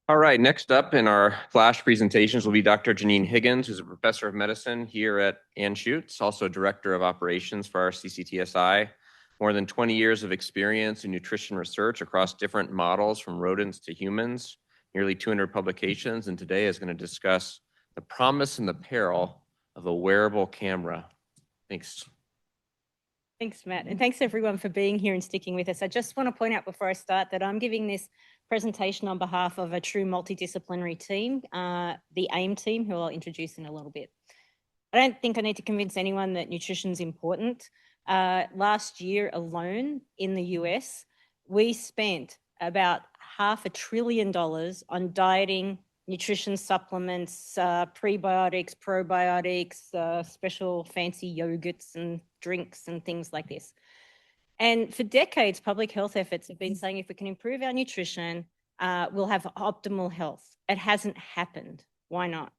All right, next up in our flash presentations will be Dr. Janine Higgins, who's a professor of medicine here at Anschutz, also director of operations for our CCTSI. More than 20 years of experience in nutrition research across different models from rodents to humans, nearly 200 publications, and today is going to discuss the promise and the peril of a wearable camera. Thanks. Thanks, Matt, and thanks everyone for being here and sticking with us. I just want to point out before I start that I'm giving this presentation on behalf of a true multidisciplinary team, the AIM team, who I'll introduce in a little bit. I don't think I need to convince anyone that nutrition is important. Last year alone in the US, we spent about $500 billion on dieting, nutrition supplements, prebiotics, probiotics, special fancy yogurts and drinks and things like this. And for decades, public health efforts have been saying if we can improve our nutrition, we'll have optimal health. It hasn't happened. Why not?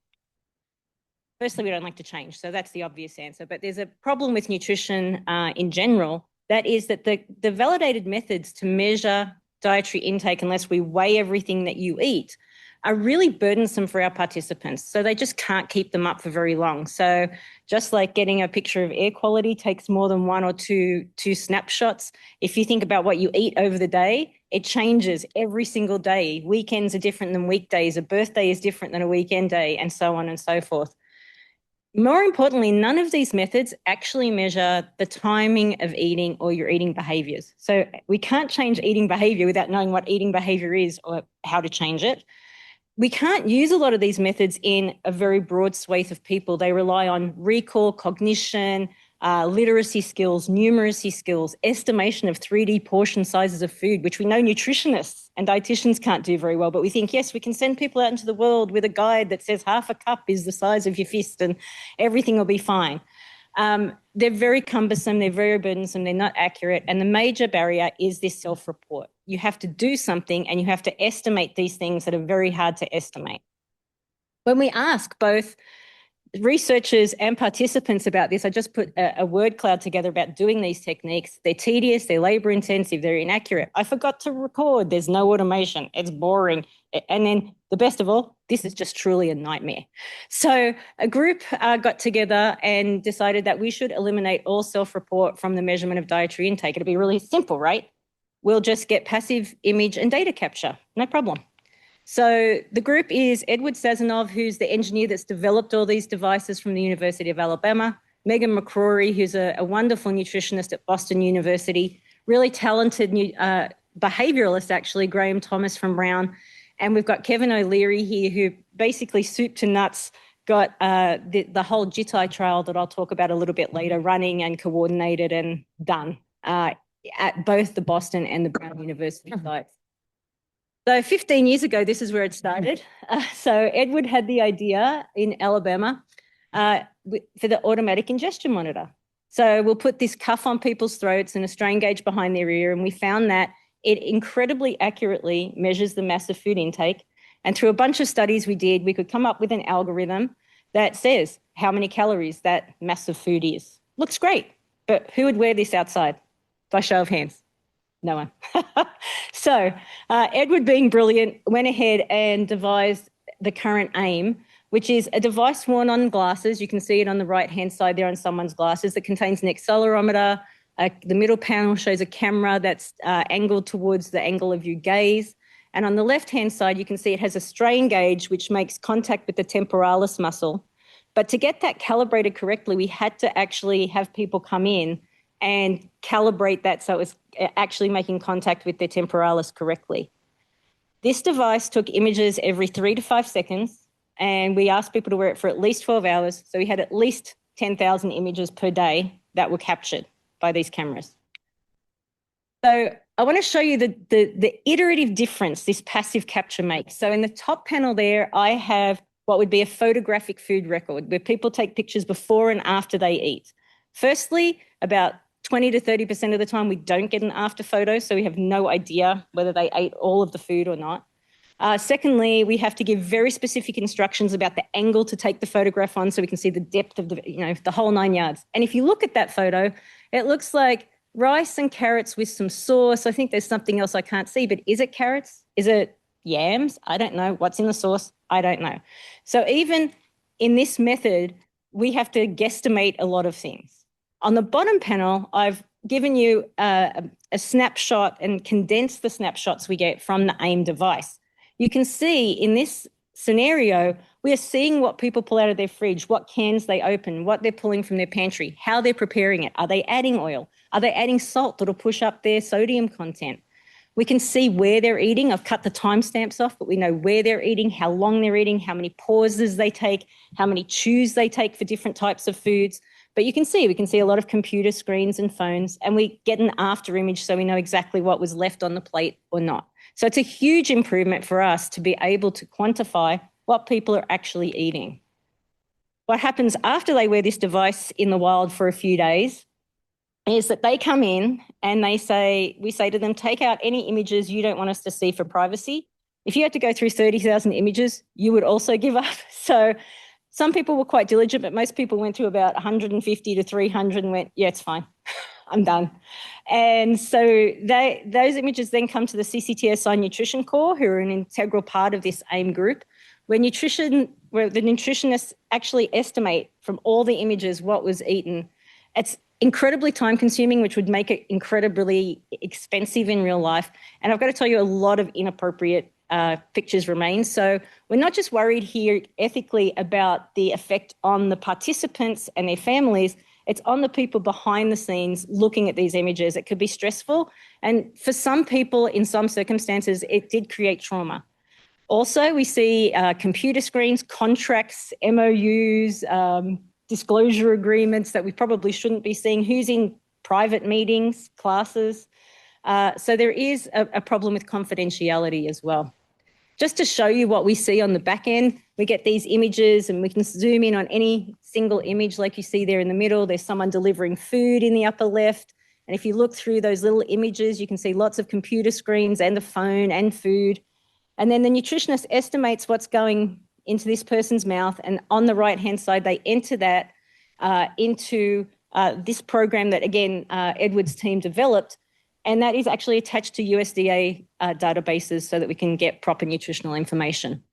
Firstly, we don't like to change, so that's the obvious answer. But there's a problem with nutrition in general. That is that the validated methods to measure dietary intake, unless we weigh everything that you eat, are really burdensome for our participants. So they just can't keep them up for very long. So just like getting a picture of air quality takes more than one or two snapshots, if you think about what you eat over the day, it changes every single day. Weekends are different than weekdays. A birthday is different than a weekend day, and so on and so forth. More importantly, none of these methods actually measure the timing of eating or your eating behaviors. So we can't change eating behavior without knowing what eating behavior is or how to change it. We can't use a lot of these methods in a very broad swathe of people. They rely on recall, cognition, literacy skills, numeracy skills, estimation of 3D portion sizes of food, which we know nutritionists and dietitians can't do very well. But we think, yes, we can send people out into the world with a guide that says half a cup is the size of your fist and everything will be fine. They're very cumbersome, they're very burdensome, they're not accurate. And the major barrier is this self-report. You have to do something and you have to estimate these things that are very hard to estimate. When we ask both researchers and participants about this, I just put a word cloud together about doing these techniques. They're tedious, they're labor intensive, they're inaccurate. I forgot to record, there's no automation, it's boring. And then the best of all, this is just truly a nightmare. So a group got together and decided that we should eliminate all self-report from the measurement of dietary intake. It'll be really simple, right? We'll just get passive image and data capture, no problem. So the group is Edward Sazonov, who's the engineer that's developed all these devices from the University of Alabama, Megan McCrory, who's a wonderful nutritionist at Boston University, really talented behavioralist, actually, Graham Thomas from Brown. And we've got Kevin O'Leary here, who basically soup to nuts got the whole Dietary trial that I'll talk about a little bit later, running and coordinated and done at both the Boston and the Brown University sites. So 15 years ago, this is where it started. So Edward had the idea in Alabama for the automatic ingestion monitor. So we'll put this cuff on people's throats and a strain gauge behind their ear, and we found that it incredibly accurately measures the mass of food intake. And through a bunch of studies we did, we could come up with an algorithm that says how many calories that mass of food is. Looks great, but who would wear this outside? By show of hands. No one. So Edward, being brilliant, went ahead and devised the current AIM, which is a device worn on glasses. You can see it on the right-hand side there on someone's glasses that contains an accelerometer. The middle panel shows a camera that's angled towards the angle of your gaze. And on the left-hand side, you can see it has a strain gauge, which makes contact with the temporalis muscle. But to get that calibrated correctly, we had to actually have people come in and calibrate that so it was actually making contact with their temporalis correctly. This device took images every 3 to 5 seconds, and we asked people to wear it for at least 12 hours. So we had at least 10,000 images per day that were captured by these cameras. So I want to show you the iterative difference this passive capture makes. So in the top panel there, I have what would be a photographic food record where people take pictures before and after they eat. Firstly, about 20 to 30% of the time, we don't get an after photo, so we have no idea whether they ate all of the food or not. Secondly, we have to give very specific instructions about the angle to take the photograph on so we can see the depth of the whole 9 yards. And if you look at that photo, it looks like rice and carrots with some sauce. I think there's something else I can't see, but is it carrots? Is it yams? I don't know. What's in the sauce? I don't know. So even in this method, we have to guesstimate a lot of things. On the bottom panel, I've given you a snapshot and condensed the snapshots we get from the AIM device. You can see in this scenario, we are seeing what people pull out of their fridge, what cans they open, what they're pulling from their pantry, how they're preparing it. Are they adding oil? Are they adding salt that'll push up their sodium content? We can see where they're eating. I've cut the timestamps off, but we know where they're eating, how long they're eating, how many pauses they take, how many chews they take for different types of foods. But we can see a lot of computer screens and phones, and we get an after image so we know exactly what was left on the plate or not. So it's a huge improvement for us to be able to quantify what people are actually eating. What happens after they wear this device in the wild for a few days is that they come in and we say to them, take out any images you don't want us to see for privacy. If you had to go through 30,000 images, you would also give up. So some people were quite diligent, but most people went through about 150 to 300 and went, yeah, it's fine. I'm done. And so those images then come to the CCTSI Nutrition Core, who are an integral part of this AIM group, where the nutritionists actually estimate from all the images what was eaten. It's incredibly time consuming, which would make it incredibly expensive in real life. And I've got to tell you, a lot of inappropriate pictures remain. So we're not just worried here ethically about the effect on the participants and their families, it's on the people behind the scenes looking at these images. It could be stressful. And for some people, in some circumstances, it did create trauma. Also, we see computer screens, contracts, MOUs, disclosure agreements that we probably shouldn't be seeing, who's in private meetings, classes. So there is a problem with confidentiality as well. Just to show you what we see on the back end, we get these images and we can zoom in on any single image like you see there in the middle. There's someone delivering food in the upper left. And if you look through those little images, you can see lots of computer screens and a phone and food. And then the nutritionist estimates what's going into this person's mouth. And on the right-hand side, they enter that into this program that, again, Edward's team developed. And that is actually attached to USDA databases so that we can get proper nutritional information.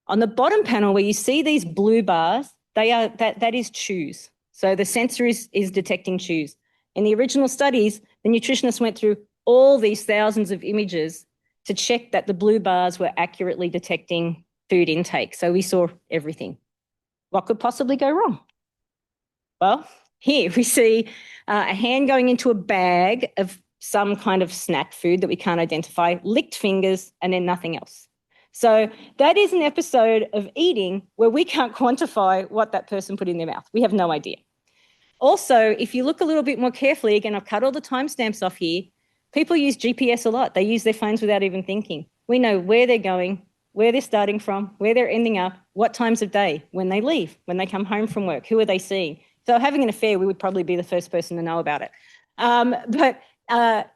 On the bottom panel where you see these blue bars, that is chews. So the sensor is detecting chews. In the original studies, the nutritionist went through all these thousands of images to check that the blue bars were accurately detecting food intake. So we saw everything. What could possibly go wrong? Well, here we see a hand going into a bag of some kind of snack food that we can't identify, licked fingers, and then nothing else. So that is an episode of eating where we can't quantify what that person put in their mouth. We have no idea. Also, if you look a little bit more carefully, again, I've cut all the timestamps off here, people use GPS a lot. They use their phones without even thinking. We know where they're going, where they're starting from, where they're ending up, what times of day, when they leave, when they come home from work, who are they seeing? So having an affair, we would probably be the first person to know about it. But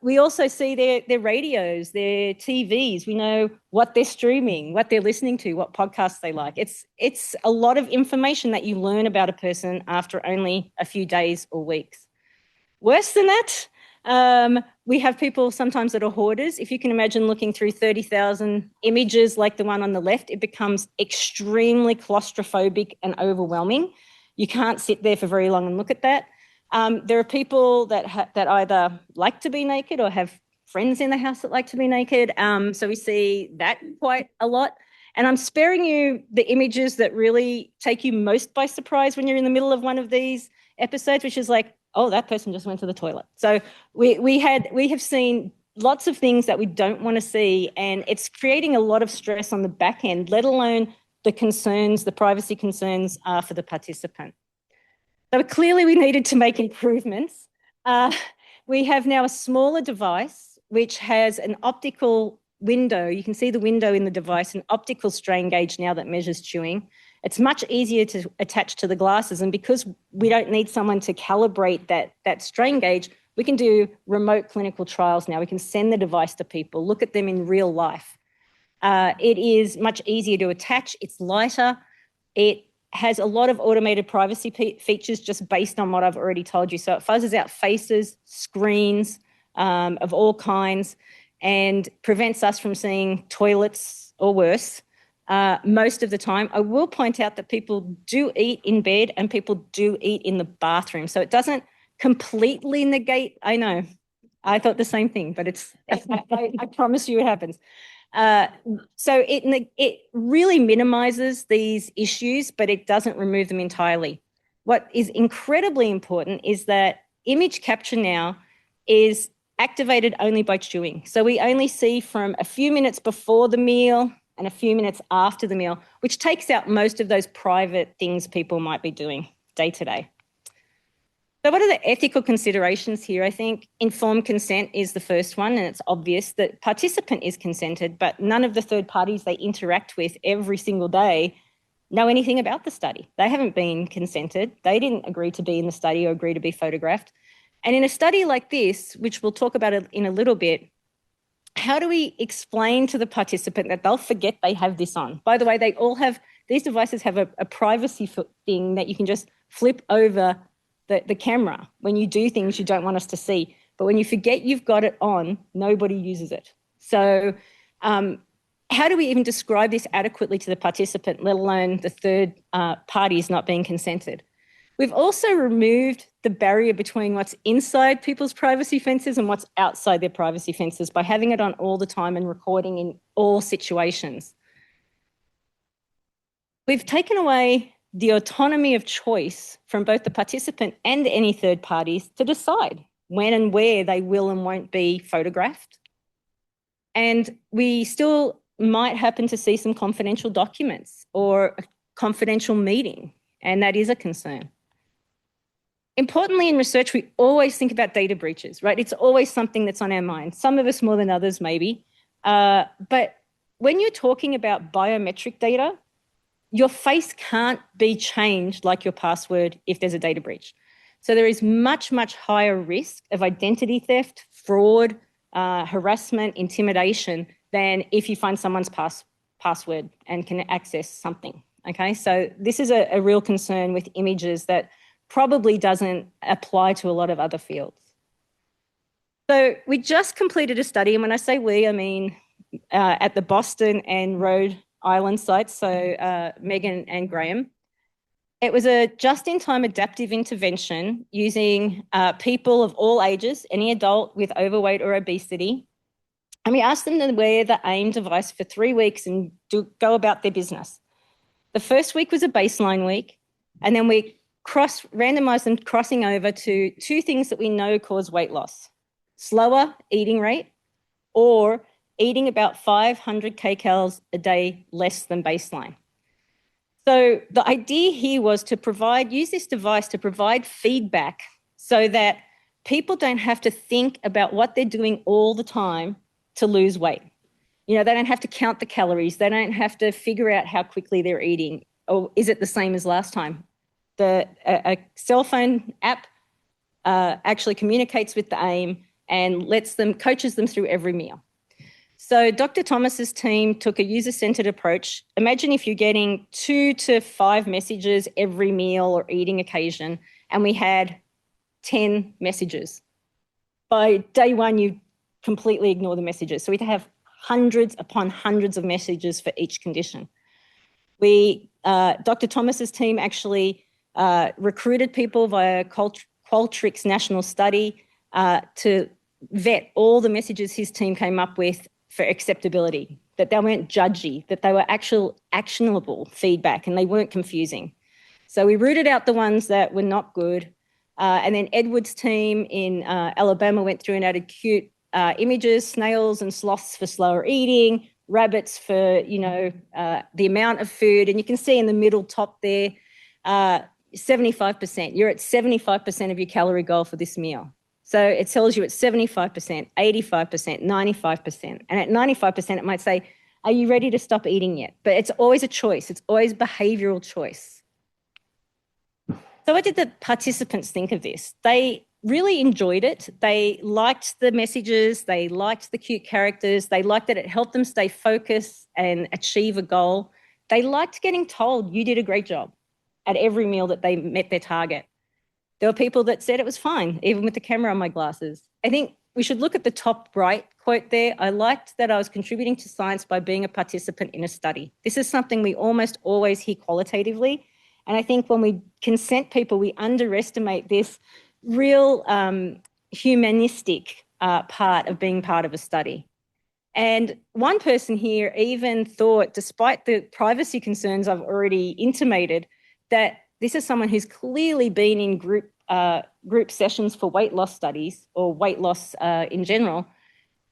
we also see their radios, their TVs. We know what they're streaming, what they're listening to, what podcasts they like. It's a lot of information that you learn about a person after only a few days or weeks. Worse than that, we have people sometimes that are hoarders. If you can imagine looking through 30,000 images like the one on the left, it becomes extremely claustrophobic and overwhelming. You can't sit there for very long and look at that. There are people that either like to be naked or have friends in the house that like to be naked. So we see that quite a lot. And I'm sparing you the images that really take you most by surprise when you're in the middle of one of these episodes, which is like, oh, that person just went to the toilet. So we have seen lots of things that we don't want to see, and it's creating a lot of stress on the back end, let alone the concerns, the privacy concerns for the participant. So clearly we needed to make improvements. We have now a smaller device which has an optical window. You can see the window in the device, an optical strain gauge now that measures chewing. It's much easier to attach to the glasses, and because we don't need someone to calibrate that strain gauge, we can do remote clinical trials now. We can send the device to people, look at them in real life. It is much easier to attach. It's lighter. It has a lot of automated privacy features just based on what I've already told you. So it fuzzes out faces, screens of all kinds, and prevents us from seeing toilets or worse most of the time. I will point out that people do eat in bed and people do eat in the bathroom. So it doesn't completely negate. I know, I thought the same thing, but I promise you it happens. So it really minimizes these issues, but it doesn't remove them entirely. What is incredibly important is that image capture now is activated only by chewing. So we only see from a few minutes before the meal and a few minutes after the meal, which takes out most of those private things people might be doing day to day. So what are the ethical considerations here? I think informed consent is the first one, and it's obvious that participant is consented, but none of the third parties they interact with every single day know anything about the study. They haven't been consented. They didn't agree to be in the study or agree to be photographed. And in a study like this, which we'll talk about in a little bit, how do we explain to the participant that they'll forget they have this on? By the way, these devices have a privacy thing that you can just flip over the camera when you do things you don't want us to see. But when you forget you've got it on, nobody uses it. So how do we even describe this adequately to the participant, let alone the third parties not being consented? We've also removed the barrier between what's inside people's privacy fences and what's outside their privacy fences by having it on all the time and recording in all situations. We've taken away the autonomy of choice from both the participant and any third parties to decide when and where they will and won't be photographed. And we still might happen to see some confidential documents or a confidential meeting, and that is a concern. Importantly, in research, we always think about data breaches, right? It's always something that's on our mind. Some of us more than others, maybe. But when you're talking about biometric data, your face can't be changed like your password if there's a data breach. So there is much, much higher risk of identity theft, fraud, harassment, intimidation than if you find someone's password and can access something, okay? So this is a real concern with images that probably doesn't apply to a lot of other fields. So we just completed a study, and when I say we, I mean at the Boston and Rhode Island sites, so Megan and Graham. It was a just-in-time adaptive intervention using people of all ages, any adult with overweight or obesity, and we asked them to wear the AIM device for 3 weeks and go about their business. The first week was a baseline week, and then we randomized them crossing over to 2 things that we know cause weight loss: slower eating rate or eating about 500 kcals a day less than baseline. So the idea here was to use this device to provide feedback so that people don't have to think about what they're doing all the time to lose weight. You know, they don't have to count the calories. They don't have to figure out how quickly they're eating. Or is it the same as last time? A cell phone app actually communicates with the AIM and coaches them through every meal. So Dr. Thomas's team took a user-centered approach. Imagine if you're getting 2 to 5 messages every meal or eating occasion, and we had 10 messages. By day 1, you completely ignore the messages. So we'd have hundreds upon hundreds of messages for each condition. Dr. Thomas's team actually recruited people via Qualtrics national study to vet all the messages his team came up with for acceptability, that they weren't judgy, that they were actual actionable feedback and they weren't confusing. So we rooted out the ones that were not good. And then Edward's team in Alabama went through and added cute images, snails and sloths for slower eating, rabbits for, the amount of food. And you can see in the middle top there, 75%. You're at 75% of your calorie goal for this meal. So it tells you it's 75%, 85%, 95%. And at 95%, it might say, are you ready to stop eating yet? But it's always a choice. It's always behavioral choice. So what did the participants think of this? They really enjoyed it. They liked the messages. They liked the cute characters. They liked that it helped them stay focused and achieve a goal. They liked getting told, you did a great job. at every meal that they met their target. There were people that said it was fine, even with the camera on my glasses. I think we should look at the top right quote there. I liked that I was contributing to science by being a participant in a study. This is something we almost always hear qualitatively. And I think when we consent people, we underestimate this real humanistic part of being part of a study. And one person here even thought, despite the privacy concerns I've already intimated, that this is someone who's clearly been in group sessions for weight loss studies or weight loss in general.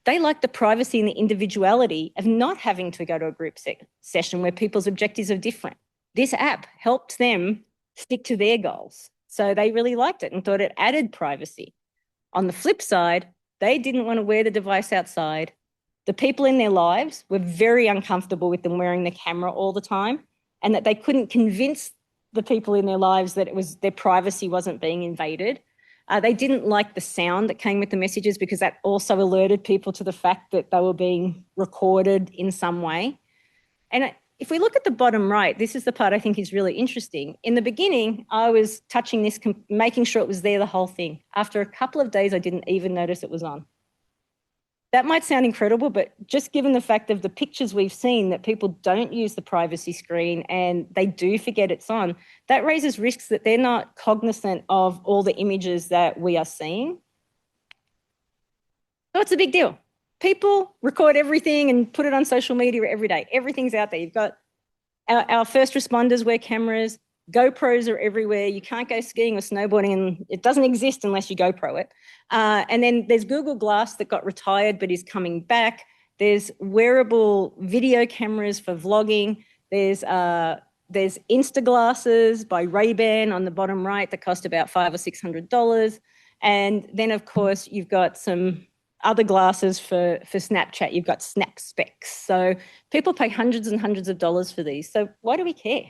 They like the privacy and the individuality of not having to go to a group session where people's objectives are different. This app helped them stick to their goals. So they really liked it and thought it added privacy. On the flip side, they didn't want to wear the device outside. The people in their lives were very uncomfortable with them wearing the camera all the time, and that they couldn't convince the people in their lives that it was their privacy wasn't being invaded. They didn't like the sound that came with the messages because that also alerted people to the fact that they were being recorded in some way. And if we look at the bottom right, this is the part I think is really interesting. In the beginning, I was touching this, making sure it was there the whole thing. After a couple of days, I didn't even notice it was on. That might sound incredible, but just given the fact of the pictures we've seen that people don't use the privacy screen and they do forget it's on, that raises risks that they're not cognizant of all the images that we are seeing. So it's a big deal. People record everything and put it on social media every day. Everything's out there. You've got our first responders wear cameras. GoPros are everywhere. You can't go skiing or snowboarding, and it doesn't exist unless you GoPro it. And then there's Google Glass that got retired but is coming back. There's wearable video cameras for vlogging. There's Insta glasses by Ray-Ban on the bottom right that cost about $500 or $600. And then, of course, you've got some other glasses for Snapchat. You've got Snap Specs. So people pay hundreds and hundreds of dollars for these. So why do we care?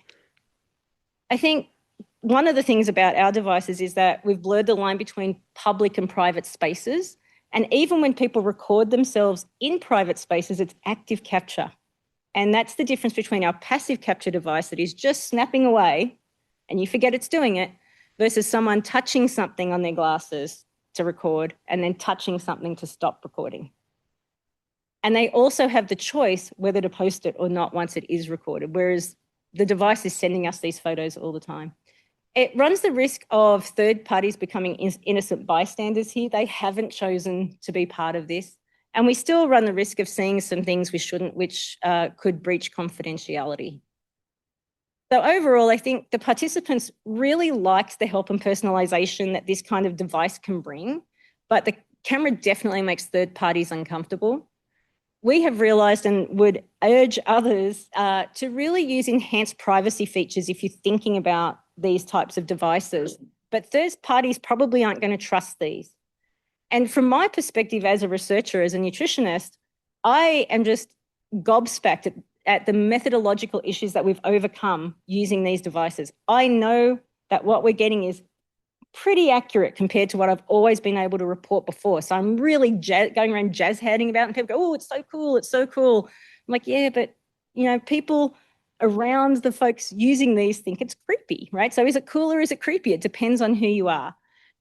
I think one of the things about our devices is that we've blurred the line between public and private spaces. And even when people record themselves in private spaces, it's active capture. And that's the difference between our passive capture device that is just snapping away and you forget it's doing it versus someone touching something on their glasses to record and then touching something to stop recording. And they also have the choice whether to post it or not once it is recorded, whereas the device is sending us these photos all the time. It runs the risk of third parties becoming innocent bystanders here. They haven't chosen to be part of this. And we still run the risk of seeing some things we shouldn't, which could breach confidentiality. So overall, I think the participants really liked the help and personalization that this kind of device can bring, but the camera definitely makes third parties uncomfortable. We have realised and would urge others to really use enhanced privacy features if you're thinking about these types of devices. But third parties probably aren't going to trust these. And from my perspective as a researcher, as a nutritionist, I am just gobsmacked at the methodological issues that we've overcome using these devices. I know that what we're getting is pretty accurate compared to what I've always been able to report before. So I'm really going around jazz-handing about it, and people go, oh, it's so cool, it's so cool. I'm like, yeah, but, you know, people around the folks using these think it's creepy, right? So is it cool or is it creepy? It depends on who you are.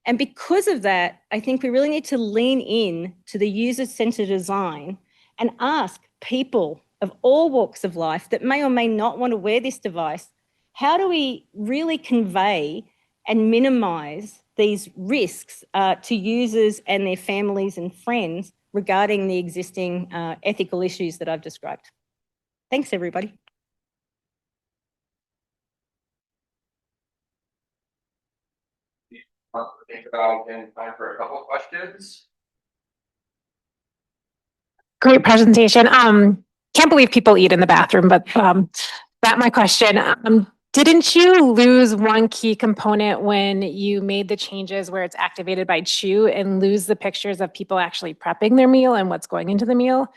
And because of that, I think we really need to lean in to the user-centered design and ask people of all walks of life that may or may not want to wear this device, how do we really convey and minimize these risks to users and their families and friends regarding the existing ethical issues that I've described. Thanks, everybody. Think about again, time for a couple of questions. Great presentation. Can't believe people eat in the bathroom, but that my question. Didn't you lose one key component when you made the changes where it's activated by chew and lose the pictures of people actually prepping their meal and what's going into the meal?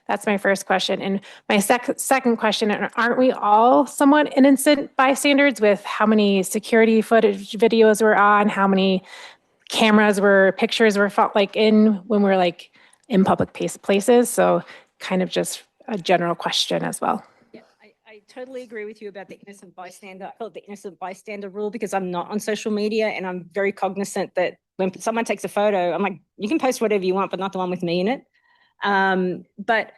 That's my first question. And my second question, aren't we all somewhat innocent bystanders with how many security footage videos were on, how many pictures were felt like in when we're like in public places? So kind of just a general question as well. Yeah, I totally agree with you about the innocent bystander. I call it the innocent bystander rule because I'm not on social media and I'm very cognizant that when someone takes a photo, I'm like, you can post whatever you want, but not the one with me in it. But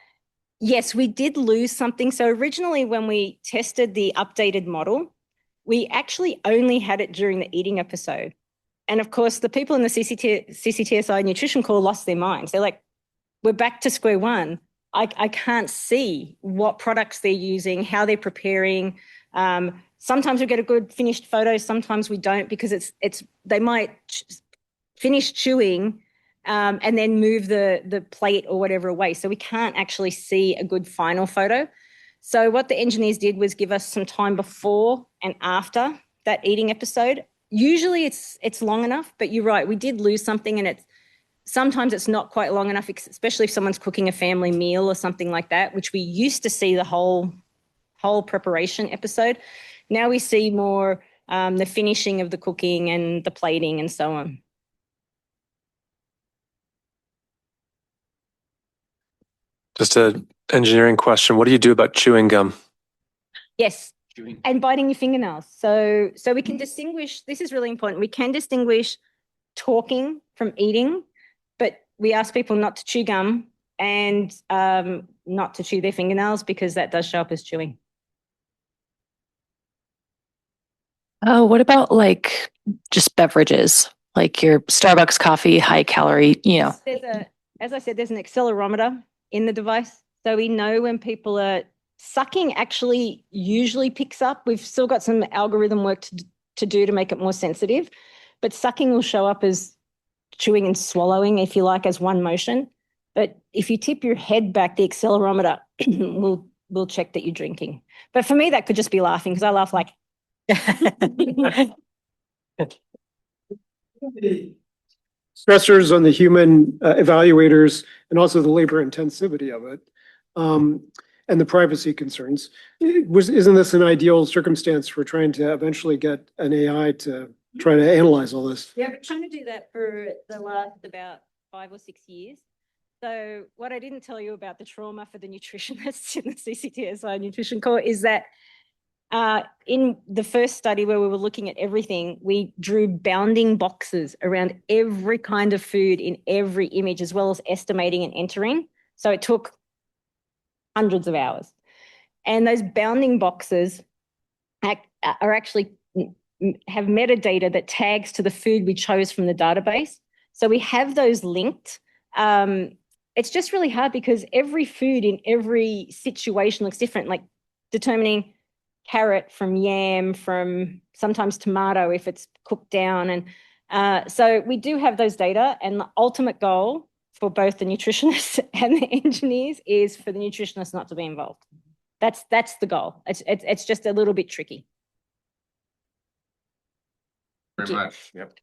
yes, we did lose something. So originally when we tested the updated model, we actually only had it during the eating episode. And of course, the people in the CCTSI nutrition call lost their minds. They're like, we're back to square one. I can't see what products they're using, how they're preparing. Sometimes we get a good finished photo, sometimes we don't because they might finish chewing and then move the plate or whatever away. So we can't actually see a good final photo. So what the engineers did was give us some time before and after that eating episode. Usually it's long enough, but you're right, we did lose something and sometimes it's not quite long enough, especially if someone's cooking a family meal or something like that, which we used to see the whole preparation episode. Now we see more the finishing of the cooking and the plating and so on. Just an engineering question. What do you do about chewing gum? Yes. And biting your fingernails. So we can distinguish, this is really important. We can distinguish talking from eating, but we ask people not to chew gum and not to chew their fingernails because that does show up as chewing. Oh, what about like just beverages, like your Starbucks coffee, high calorie, As I said, there's an accelerometer in the device. So we know when people are sucking actually usually picks up. We've still got some algorithm work to do to make it more sensitive, but sucking will show up as chewing and swallowing, if you like, as one motion. But if you tip your head back, the accelerometer will check that you're drinking. But for me, that could just be laughing because I laugh like. Stressors on the human evaluators and also the labor intensivity of it, and the privacy concerns. Isn't this an ideal circumstance for trying to eventually get an AI to try to analyze all this? Yeah, I've been trying to do that for the last about 5 or 6 years. So what I didn't tell you about the trauma for the nutritionists in the CCTSI nutrition core is that in the first study where we were looking at everything, we drew bounding boxes around every kind of food in every image, as well as estimating and entering. So it took hundreds of hours. And those bounding boxes are actually have metadata that tags to the food we chose from the database. So we have those linked. It's just really hard because every food in every situation looks different, like determining carrot from yam, from sometimes tomato if it's cooked down. And so we do have those data, and the ultimate goal for both the nutritionists and the engineers is for the nutritionists not to be involved. That's the goal. It's just a little bit tricky. Very much. Yep.